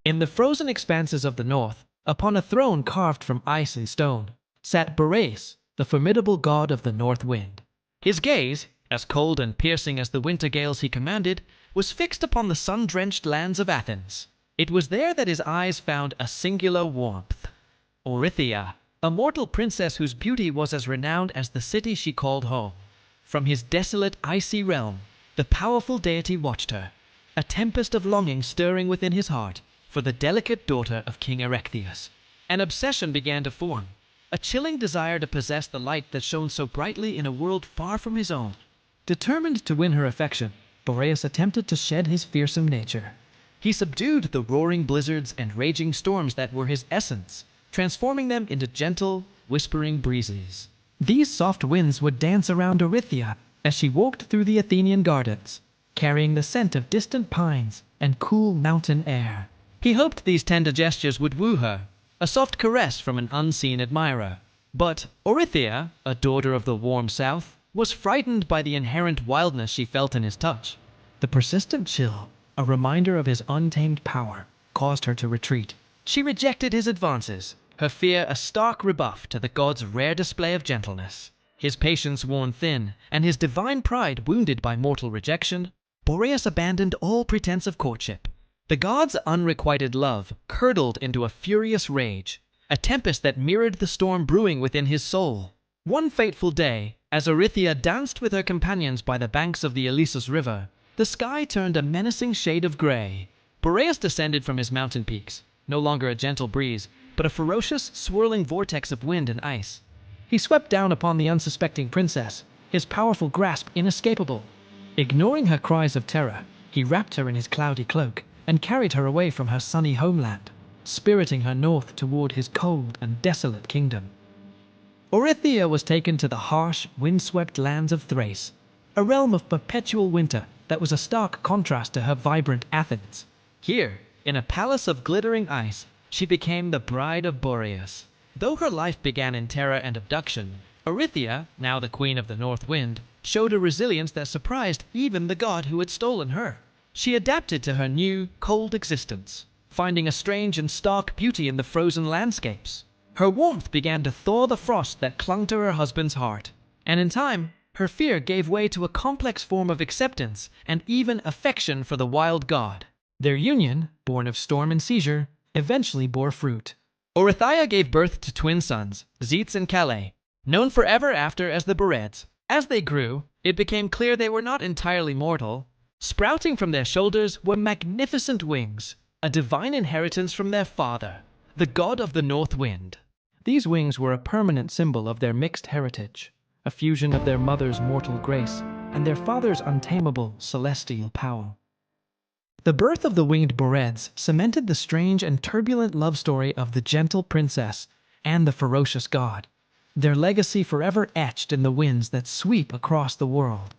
In the frozen expanses of the north, upon a throne carved from ice and stone, sat Boreas, the formidable god of the north wind. His gaze, as cold and piercing as the winter gales he commanded, was fixed upon the sun-drenched lands of Athens. It was there that his eyes found a singular warmth. Orithyia, a mortal princess whose beauty was as renowned as the city she called home. From his desolate, icy realm, the powerful deity watched her, a tempest of longing stirring within his heart for the delicate daughter of King Erechtheus. An obsession began to form, a chilling desire to possess the light that shone so brightly in a world far from his own. Determined to win her affection, Boreas attempted to shed his fearsome nature. He subdued the roaring blizzards and raging storms that were his essence, transforming them into gentle, whispering breezes. These soft winds would dance around Orithyia as she walked through the Athenian gardens, carrying the scent of distant pines and cool mountain air. He hoped these tender gestures would woo her, a soft caress from an unseen admirer. But Orithyia, a daughter of the warm south, was frightened by the inherent wildness she felt in his touch. The persistent chill, a reminder of his untamed power, caused her to retreat. She rejected his advances, her fear a stark rebuff to the god's rare display of gentleness. His patience worn thin, and his divine pride wounded by mortal rejection, Boreas abandoned all pretense of courtship. The god's unrequited love curdled into a furious rage, a tempest that mirrored the storm brewing within his soul. One fateful day, as Orithyia danced with her companions by the banks of the Ilissos River, the sky turned a menacing shade of gray. Boreas descended from his mountain peaks, no longer a gentle breeze, but a ferocious, swirling vortex of wind and ice. He swept down upon the unsuspecting princess, his powerful grasp inescapable. Ignoring her cries of terror, he wrapped her in his cloudy cloak and carried her away from her sunny homeland, spiriting her north toward his cold and desolate kingdom. Orithyia was taken to the harsh, windswept lands of Thrace, a realm of perpetual winter that was a stark contrast to her vibrant Athens. Here, in a palace of glittering ice, she became the bride of Boreas. Though her life began in terror and abduction, Orithyia, now the queen of the north wind, showed a resilience that surprised even the god who had stolen her. She adapted to her new, cold existence, finding a strange and stark beauty in the frozen landscapes. Her warmth began to thaw the frost that clung to her husband's heart, and in time, her fear gave way to a complex form of acceptance and even affection for the wild god. Their union, born of storm and seizure, eventually bore fruit. Orithyia gave birth to twin sons, Zetes and Calais, known forever after as the Boreas. As they grew, it became clear they were not entirely mortal. Sprouting from their shoulders were magnificent wings, a divine inheritance from their father, the god of the north wind. These wings were a permanent symbol of their mixed heritage, a fusion of their mother's mortal grace and their father's untamable celestial power. The birth of the winged Boreas cemented the strange and turbulent love story of the gentle princess and the ferocious god, their legacy forever etched in the winds that sweep across the world.